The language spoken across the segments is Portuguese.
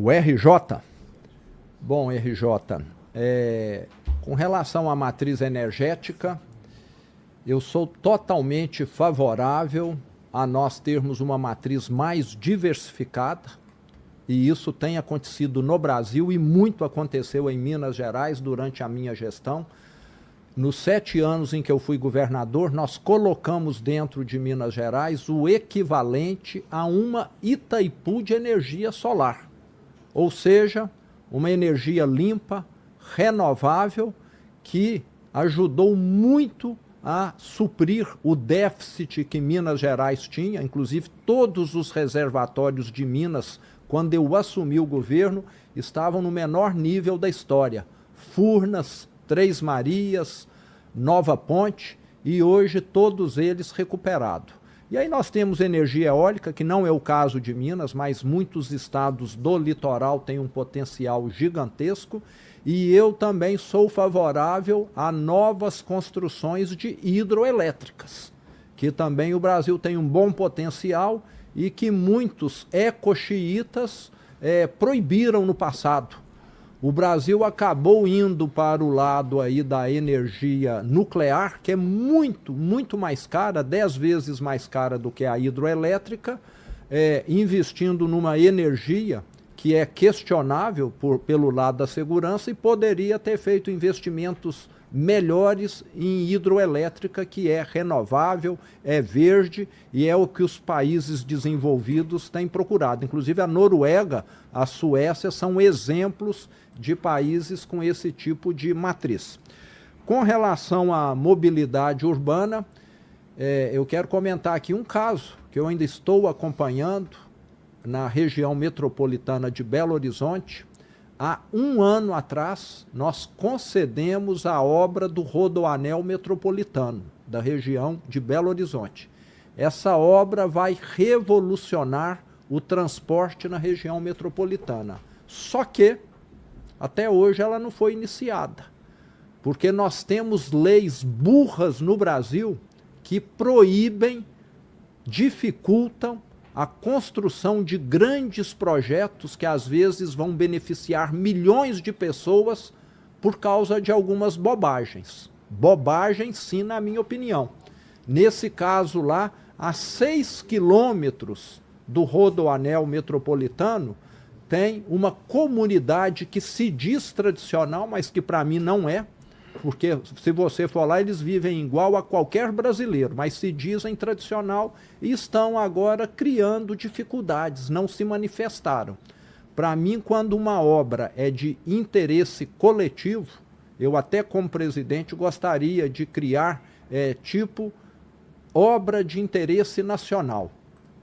O RJ? Bom, RJ, com relação à matriz energética, eu sou totalmente favorável a nós termos uma matriz mais diversificada, e isso tem acontecido no Brasil e muito aconteceu em Minas Gerais durante a minha gestão. Nos 7 anos em que eu fui governador, nós colocamos dentro de Minas Gerais o equivalente a uma Itaipu de energia solar, ou seja, uma energia limpa, renovável, que ajudou muito a suprir o déficit que Minas Gerais tinha. Inclusive todos os reservatórios de Minas, quando eu assumi o governo, estavam no menor nível da história. Furnas, Três Marias, Nova Ponte, e hoje todos eles recuperados. E aí nós temos energia eólica, que não é o caso de Minas, mas muitos estados do litoral têm um potencial gigantesco, e eu também sou favorável a novas construções de hidroelétricas, que também o Brasil tem um bom potencial e que muitos ecoxiitas proibiram no passado. O Brasil acabou indo para o lado aí da energia nuclear, que é muito mais cara, 10 vezes mais cara do que a hidroelétrica, investindo numa energia que é questionável pelo lado da segurança, e poderia ter feito investimentos melhores em hidroelétrica, que é renovável, é verde e é o que os países desenvolvidos têm procurado. Inclusive a Noruega, a Suécia são exemplos de países com esse tipo de matriz. Com relação à mobilidade urbana, eu quero comentar aqui um caso que eu ainda estou acompanhando na região metropolitana de Belo Horizonte. Há 1 ano atrás, nós concedemos a obra do Rodoanel Metropolitano da região de Belo Horizonte. Essa obra vai revolucionar o transporte na região metropolitana. Só que, até hoje, ela não foi iniciada, porque nós temos leis burras no Brasil que proíbem, dificultam a construção de grandes projetos que às vezes vão beneficiar milhões de pessoas por causa de algumas bobagens. Bobagens, sim, na minha opinião. Nesse caso lá, a 6 quilômetros do Rodoanel Metropolitano, tem uma comunidade que se diz tradicional, mas que para mim não é, porque se você for lá, eles vivem igual a qualquer brasileiro, mas se dizem tradicional e estão agora criando dificuldades, não se manifestaram. Para mim, quando uma obra é de interesse coletivo, eu até como presidente gostaria de criar tipo obra de interesse nacional.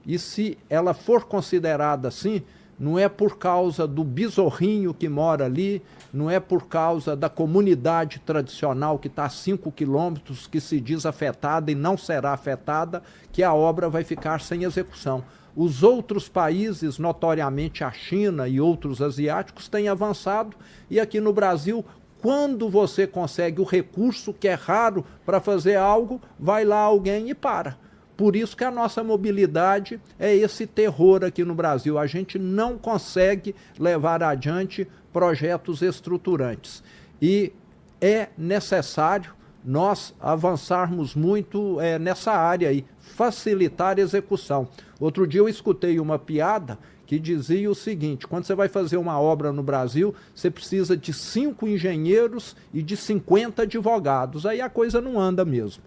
E se ela for considerada assim, não é por causa do besorrinho que mora ali, não é por causa da comunidade tradicional que está a 5 quilômetros, que se diz afetada e não será afetada, que a obra vai ficar sem execução. Os outros países, notoriamente a China e outros asiáticos, têm avançado, e aqui no Brasil, quando você consegue o recurso, que é raro, para fazer algo, vai lá alguém e para. Por isso que a nossa mobilidade é esse terror aqui no Brasil. A gente não consegue levar adiante projetos estruturantes. E é necessário nós avançarmos muito nessa área aí, facilitar a execução. Outro dia eu escutei uma piada que dizia o seguinte: quando você vai fazer uma obra no Brasil, você precisa de 5 engenheiros e de 50 advogados. Aí a coisa não anda mesmo.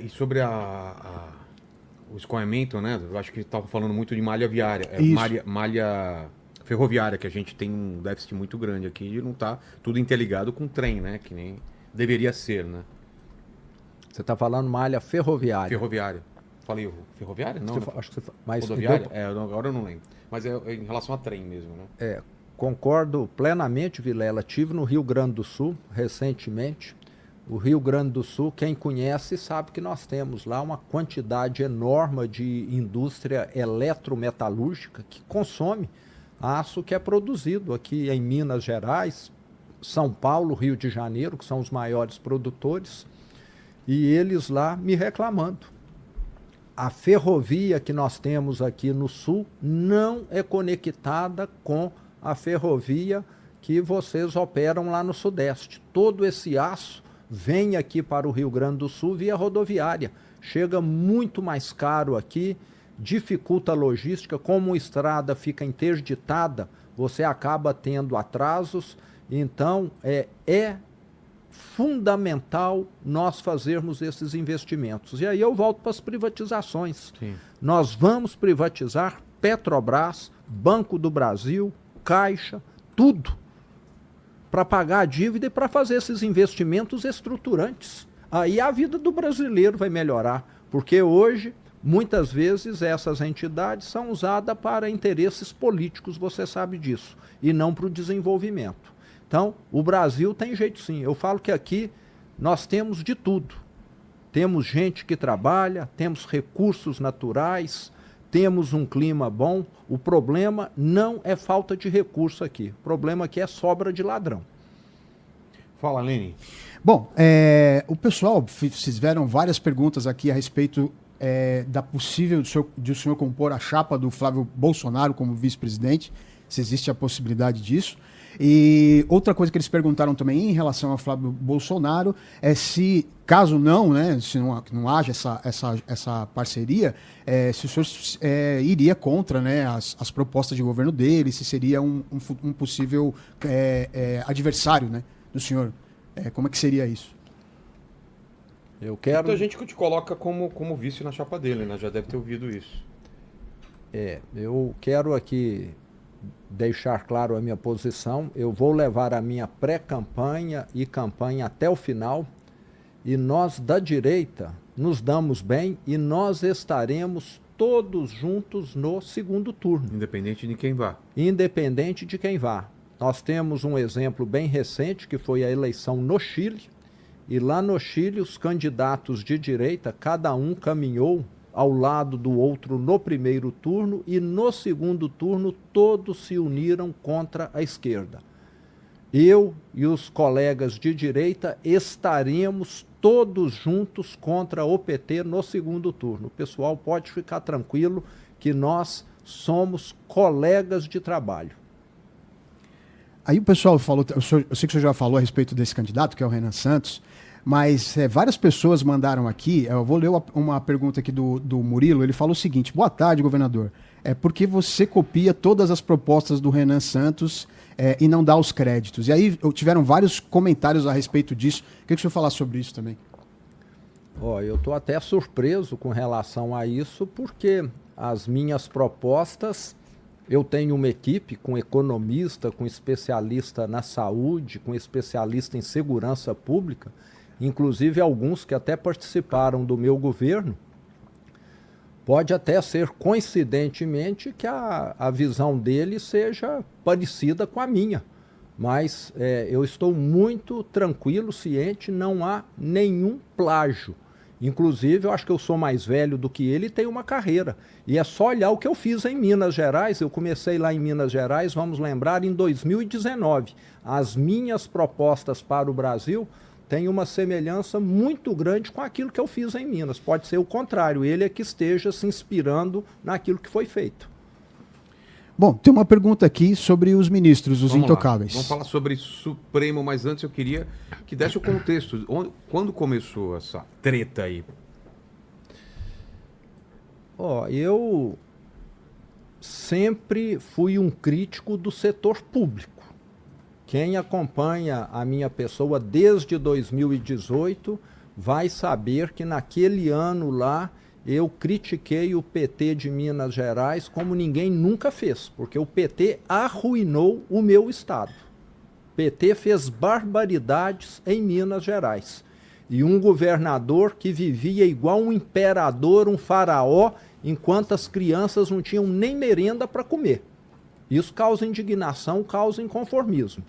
E sobre o escoamento, né? Eu acho que estava falando muito de malha viária, malha ferroviária, que a gente tem um déficit muito grande aqui e não está tudo interligado com trem, né? Que nem deveria ser, né? Você está falando malha ferroviária. Ferroviária. Falei ferroviária? Não, acho que você mas rodoviária? Agora eu não lembro. Mas é em relação a trem mesmo, né? Concordo plenamente, Vilela. Estive no Rio Grande do Sul recentemente. O Rio Grande do Sul, quem conhece sabe que nós temos lá uma quantidade enorme de indústria eletrometalúrgica que consome aço que é produzido aqui em Minas Gerais, São Paulo, Rio de Janeiro, que são os maiores produtores, e eles lá me reclamando. A ferrovia que nós temos aqui no sul não é conectada com a ferrovia que vocês operam lá no sudeste. Todo esse aço vem aqui para o Rio Grande do Sul via rodoviária. Chega muito mais caro aqui, dificulta a logística. Como a estrada fica interditada, você acaba tendo atrasos. Então, é fundamental nós fazermos esses investimentos. E aí eu volto para as privatizações. Sim. Nós vamos privatizar Petrobras, Banco do Brasil, Caixa, tudo, para pagar a dívida e para fazer esses investimentos estruturantes. Aí a vida do brasileiro vai melhorar, porque hoje, muitas vezes, essas entidades são usadas para interesses políticos, você sabe disso, e não para o desenvolvimento. Então, o Brasil tem jeito sim. Eu falo que aqui nós temos de tudo. Temos gente que trabalha, temos recursos naturais, temos um clima bom. O problema não é falta de recurso aqui. O problema aqui é sobra de ladrão. Fala, Lene. Bom, o pessoal fizeram várias perguntas aqui a respeito da possível de o senhor compor a chapa do Flávio Bolsonaro como vice-presidente, se existe a possibilidade disso. E outra coisa que eles perguntaram também em relação ao Flávio Bolsonaro é se, caso não, né, se não haja essa parceria, se o senhor iria contra, né, as propostas de governo dele, se seria um possível adversário, né, do senhor. Como é que seria isso? Eu quero... Muita gente que te coloca como vice na chapa dele, né? Já deve ter ouvido isso. Eu quero aqui deixar claro a minha posição. Eu vou levar a minha pré-campanha e campanha até o final, e nós da direita nos damos bem e nós estaremos todos juntos no segundo turno. Independente de quem vá. Independente de quem vá. Nós temos um exemplo bem recente, que foi a eleição no Chile, e lá no Chile os candidatos de direita, cada um caminhou ao lado do outro no primeiro turno, e no segundo turno todos se uniram contra a esquerda. Eu e os colegas de direita estaremos todos juntos contra o PT no segundo turno. O pessoal pode ficar tranquilo que nós somos colegas de trabalho. Aí o pessoal falou, eu sei que o senhor já falou a respeito desse candidato, que é o Renan Santos, mas várias pessoas mandaram aqui, eu vou ler uma pergunta aqui do Murilo, ele falou o seguinte: boa tarde, governador, porque você copia todas as propostas do Renan Santos e não dá os créditos. E aí tiveram vários comentários a respeito disso. Queria que o senhor falasse sobre isso também. Eu estou até surpreso com relação a isso, porque as minhas propostas, eu tenho uma equipe com economista, com especialista na saúde, com especialista em segurança pública, inclusive alguns que até participaram do meu governo. Pode até ser coincidentemente que a visão dele seja parecida com a minha, mas eu estou muito tranquilo, ciente, não há nenhum plágio. Inclusive, eu acho que eu sou mais velho do que ele e tenho uma carreira. E é só olhar o que eu fiz em Minas Gerais. Eu comecei lá em Minas Gerais, vamos lembrar, em 2019. As minhas propostas para o Brasil têm uma semelhança muito grande com aquilo que eu fiz em Minas. Pode ser o contrário, ele é que esteja se inspirando naquilo que foi feito. Bom, tem uma pergunta aqui sobre os ministros, os intocáveis. Vamos falar sobre Supremo, mas antes eu queria que desse o contexto. Quando começou essa treta aí? Eu sempre fui um crítico do setor público. Quem acompanha a minha pessoa desde 2018 vai saber que naquele ano lá eu critiquei o PT de Minas Gerais como ninguém nunca fez, porque o PT arruinou o meu estado. O PT fez barbaridades em Minas Gerais. E um governador que vivia igual um imperador, um faraó, enquanto as crianças não tinham nem merenda para comer. Isso causa indignação, causa inconformismo.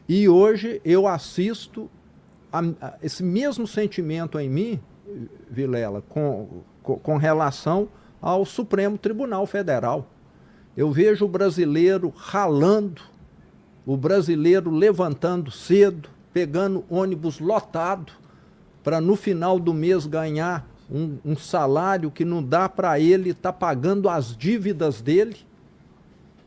E hoje eu assisto esse mesmo sentimento em mim, Vilela, com relação ao Supremo Tribunal Federal. Eu vejo o brasileiro ralando, o brasileiro levantando cedo, pegando ônibus lotado, para no final do mês ganhar um salário que não dá para ele estar pagando as dívidas dele,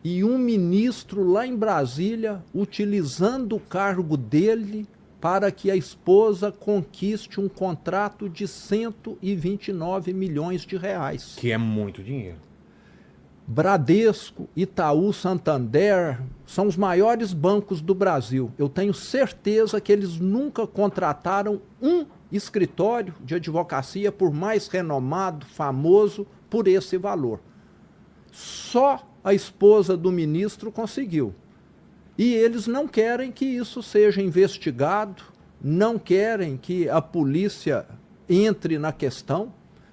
e um ministro lá em Brasília utilizando o cargo dele para que a esposa conquiste um contrato de 129 milhões de reais. Que é muito dinheiro. Bradesco, Itaú, Santander são os maiores bancos do Brasil. Eu tenho certeza que eles nunca contrataram um escritório de advocacia, por mais renomado, famoso, por esse valor. Só a esposa do ministro conseguiu. E eles não querem que isso seja investigado, não querem que a polícia entre na questão.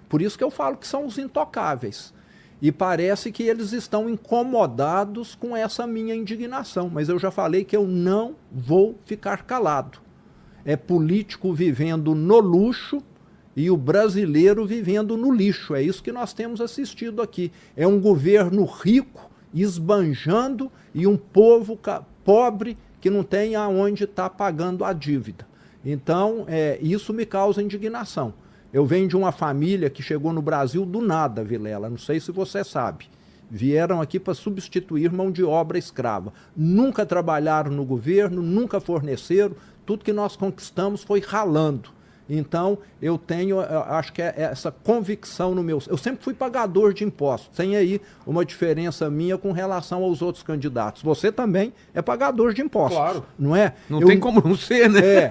Por isso que eu falo que são os intocáveis. E parece que eles estão incomodados com essa minha indignação. Mas eu já falei que eu não vou ficar calado. É político vivendo no luxo e o brasileiro vivendo no lixo. É isso que nós temos assistido aqui. É um governo rico, esbanjando, e um povo pobre que não tem aonde estar pagando a dívida. Então, isso me causa indignação. Eu venho de uma família que chegou no Brasil do nada, Vilela, não sei se você sabe. Vieram aqui para substituir mão de obra escrava. Nunca trabalharam no governo, nunca forneceram, tudo que nós conquistamos foi ralando. Então, eu tenho, acho que essa convicção no meu... Eu sempre fui pagador de impostos. Tem aí uma diferença minha com relação aos outros candidatos. Você também é pagador de impostos. Claro. Não é? Não tem como não ser, né?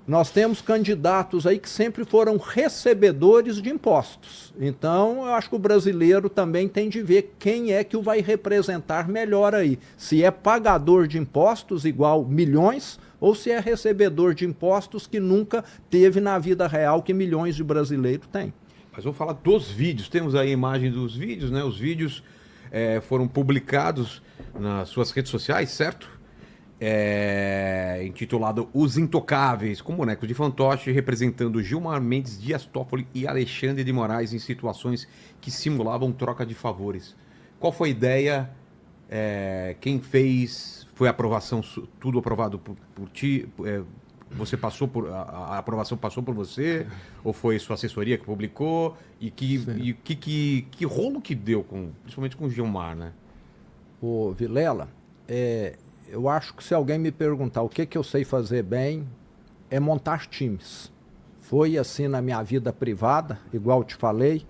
Nós temos candidatos aí que sempre foram recebedores de impostos. Então, eu acho que o brasileiro também tem de ver quem é que o vai representar melhor aí. Se é pagador de impostos igual milhões, ou se é recebedor de impostos que nunca teve na vida real que milhões de brasileiros têm. Mas vamos falar dos vídeos. Temos aí a imagem dos vídeos, né? Os vídeos foram publicados nas suas redes sociais, certo? Intitulado Os Intocáveis, com bonecos de fantoche representando Gilmar Mendes, Dias Toffoli e Alexandre de Moraes em situações que simulavam troca de favores. Qual foi a ideia? Quem fez? Foi a aprovação, tudo aprovado por ti? Você passou por... A aprovação passou por você? Ou foi sua assessoria que publicou? E que rolo que deu, principalmente com o Gilmar, né? Ô, Vilela, eu acho que se alguém me perguntar o que eu sei fazer bem, é montar times. Foi assim na minha vida privada, igual te falei,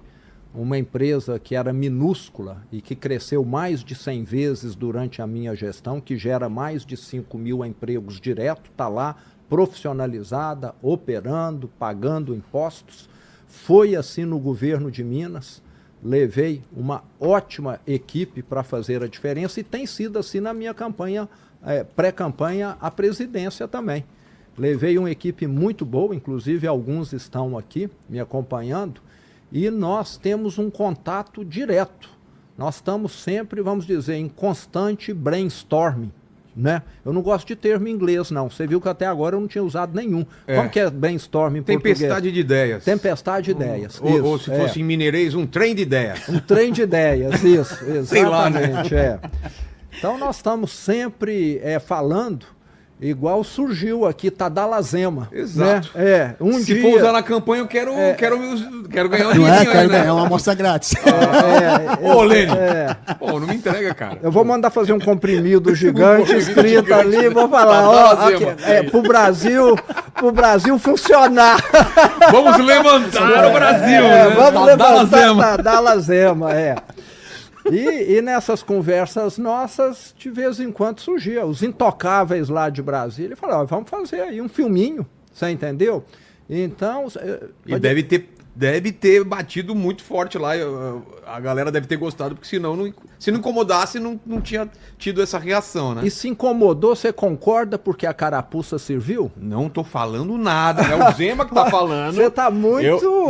uma empresa que era minúscula e que cresceu mais de 100 vezes durante a minha gestão, que gera mais de 5 mil empregos direto, está lá profissionalizada, operando, pagando impostos. Foi assim no governo de Minas. Levei uma ótima equipe para fazer a diferença e tem sido assim na minha campanha, pré-campanha à presidência também. Levei uma equipe muito boa, inclusive alguns estão aqui me acompanhando, e nós temos um contato direto. Nós estamos sempre, vamos dizer, em constante brainstorming, né? Eu não gosto de termo em inglês, não. Você viu que até agora eu não tinha usado nenhum. Como que é brainstorming em português? Tempestade de ideias. Tempestade de ideias. Ou se fosse em mineirês, um trem de ideias. Um trem de ideias, isso. Exatamente. Sei lá, né? Então nós estamos sempre falando, igual surgiu aqui, Tadalazema. Exato. Né? Se for usar na campanha, eu quero ganhar um Não dinheirinho, é uma amostra grátis. Ô, Lênin. Pô, não me entrega, cara. Eu vou mandar fazer um comprimido gigante escrito ali, vou falar, pro Brasil funcionar. Vamos levantar o Brasil, né? Vamos levantar Tadalazema, E nessas conversas nossas, de vez em quando surgia os intocáveis lá de Brasília. E falaram, vamos fazer aí um filminho, você entendeu? Então... E deve ter batido muito forte lá. A galera deve ter gostado, porque senão, se não incomodasse, não tinha tido essa reação, né? E se incomodou, você concorda porque a carapuça serviu? Não tô falando nada, é o Zema que tá falando. Você tá muito...